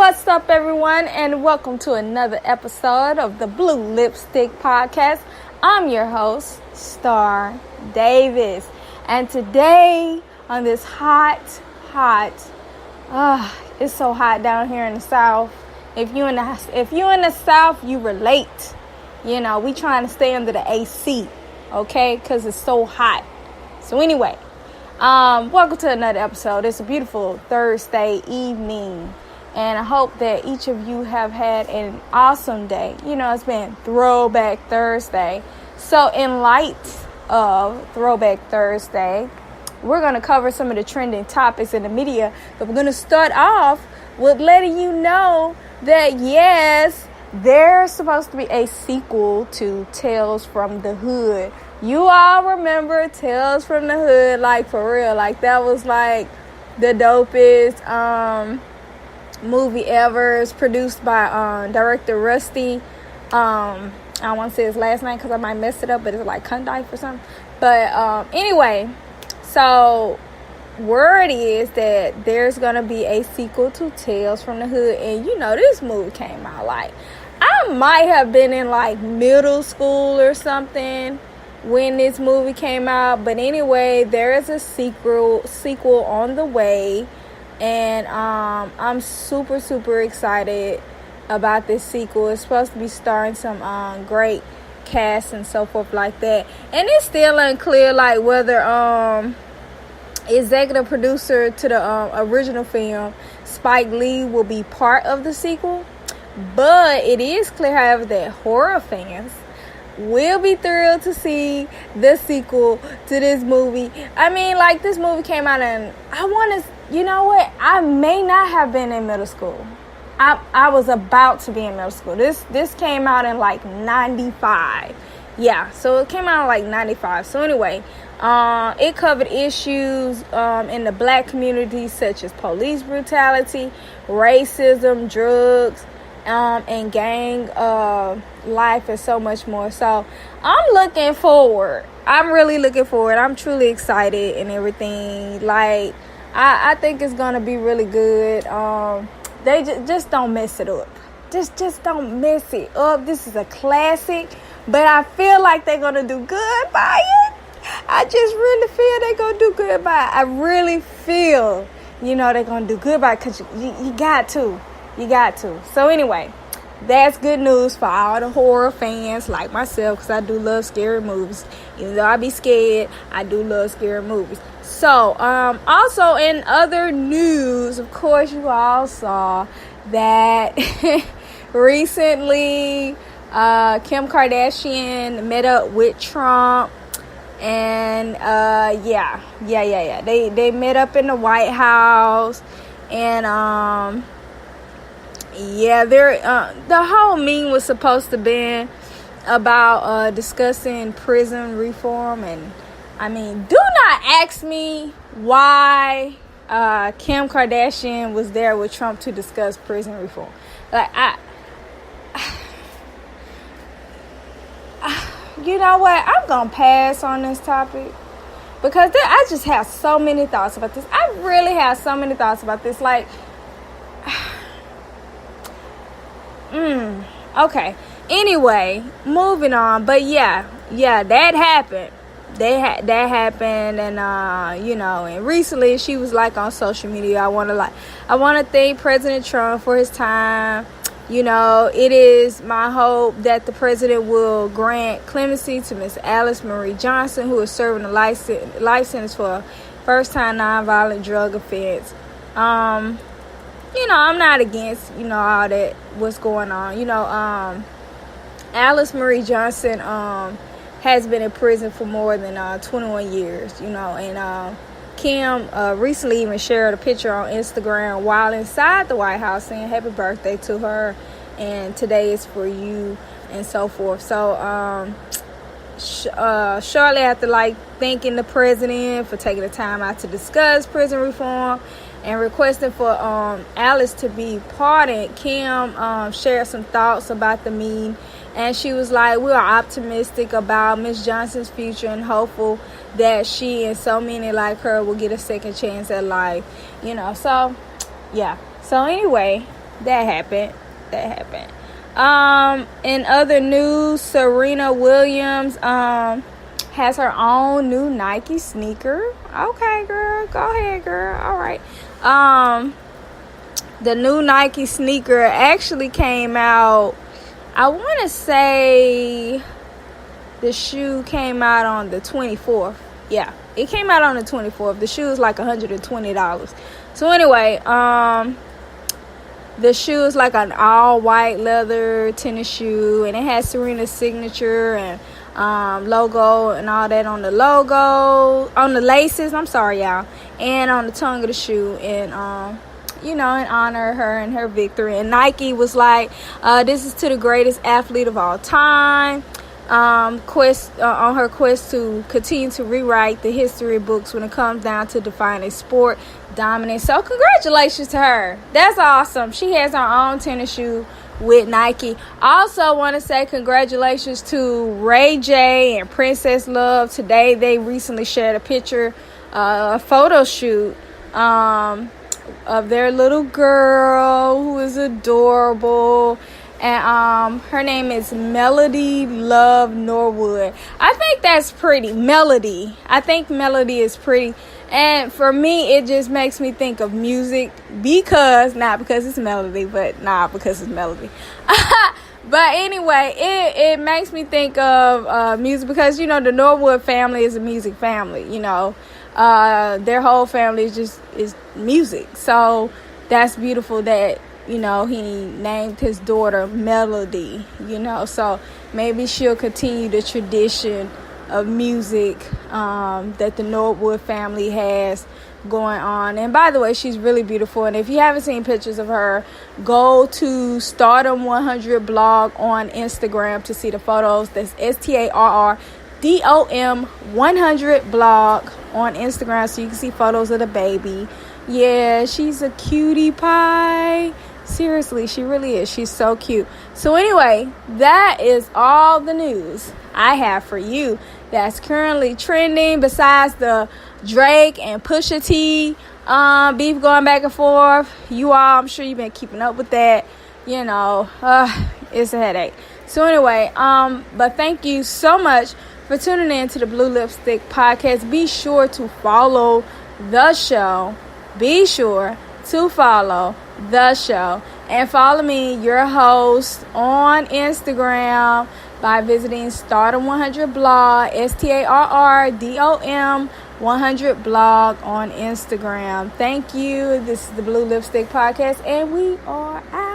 What's up, everyone, and welcome to another episode of the Blue Lipstick Podcast. I'm your host, Star Davis, and today on this it's so hot down here in the South. If you in the South, you relate. You know, we trying to stay under the AC, okay? Because it's so hot. So anyway, welcome to another episode. It's a beautiful Thursday evening. And I hope that each of you have had an awesome day. You know, it's been Throwback Thursday. So in light of Throwback Thursday, we're going to cover some of the trending topics in the media. But we're going to start off with letting you know that, yes, there's supposed to be a sequel to Tales from the Hood. You all remember Tales from the Hood, like, for real. Like, that was, like, the dopest movie ever. Is produced by director Rusty. I don't want to say his last name because I might mess it up, but it's like Kundife or something. But anyway, so word is that there's gonna be a sequel to Tales from the Hood, and you know this movie came out like I might have been in like middle school or something when this movie came out. But anyway, there is a sequel on the way. And I'm super excited about this sequel. It's supposed to be starring some great cast and so forth like that. And it's still unclear like whether executive producer to the original film, Spike Lee, will be part of the sequel. But it is clear, however, that horror fans will be thrilled to see the sequel to this movie. I mean, like, this movie came out and you know what? I may not have been in middle school. I was about to be in middle school. This came out in like 95. Yeah, so it came out in like 95. So anyway, it covered issues in the black community such as police brutality, racism, drugs, and gang life, and so much more. So I'm looking forward. I'm really looking forward. I'm truly excited and everything. Like, I think it's gonna be really good. They just don't mess it up. Just don't mess it up. This is a classic, but I feel like they're gonna do good by it. I just really feel they're gonna do good by it. I really feel, they're gonna do good by it, because you got to. You got to. So anyway, that's good news for all the horror fans like myself, because I do love scary movies. Even though I be scared, I do love scary movies. So, also in other news, of course, you all saw that recently Kim Kardashian met up with Trump. And they met up in the White House. And the whole meeting was supposed to be about discussing prison reform. And I mean, do not ask me why Kim Kardashian was there with Trump to discuss prison reform. Like, you know what? I'm gonna pass on this topic because I just have so many thoughts about this. I really have so many thoughts about this. Like, okay. Anyway, moving on. But yeah, that happened. That happened, and and recently she was like on social media, I want to thank President Trump for his time. It is my hope that the president will grant clemency to Miss Alice Marie Johnson, who is serving a life sentence for a first-time nonviolent drug offense. I'm not against, all that, what's going on. Alice Marie Johnson has been in prison for more than 21 years, and Kim recently even shared a picture on Instagram while inside the White House saying happy birthday to her and today is for you and so forth. So shortly after thanking the president for taking the time out to discuss prison reform and requesting for Alice to be pardoned, Kim shared some thoughts about the meeting. And she was like, we are optimistic about Miss Johnson's future and hopeful that she and so many like her will get a second chance at life. So, yeah. So, anyway, that happened. In other news, Serena Williams has her own new Nike sneaker. Okay, girl, go ahead, girl. All right. The new Nike sneaker actually came out, I want to say the shoe came out on the 24th. Yeah, it came out on the 24th. The shoe is like $120. So anyway, the shoe is like an all white leather tennis shoe, and it has Serena's signature and logo and all that on the logo, on the laces, I'm sorry y'all, and on the tongue of the shoe, and in honor of her and her victory. And Nike was like, this is to the greatest athlete of all time, on her quest to continue to rewrite the history books when it comes down to defining sport dominance. So congratulations to her. That's awesome. She has her own tennis shoe with Nike. Also want to say congratulations to Ray J and Princess Love. Today they recently shared a picture, a photo shoot of their little girl who is adorable, and her name is Melody Love Norwood. I think that's pretty. Melody. I think Melody is pretty. And for me, it just makes me think of music, not because it's Melody, but because it's Melody. But anyway, it makes me think of music because, the Norwood family is a music family, their whole family is music. So that's beautiful that, he named his daughter Melody, so maybe she'll continue the tradition of music that the Norwood family has going on. And by the way, she's really beautiful. And if you haven't seen pictures of her, go to Stardom 100 blog on Instagram to see the photos. That's STARRDOM 100 blog on Instagram, so you can see photos of the baby. Yeah, she's a cutie pie. Seriously, she really is. She's so cute. So anyway, that is all the news I have for you that's currently trending, besides the Drake and Pusha T beef going back and forth. You all, I'm sure you've been keeping up with that. It's a headache. So anyway, but thank you so much for tuning in to the Blue Lipstick Podcast. Be sure to follow the show. And follow me, your host, on Instagram by visiting Stardom 100 blog, STARRDOM 100 blog on Instagram. Thank you. This is the Blue Lipstick Podcast, and we are out.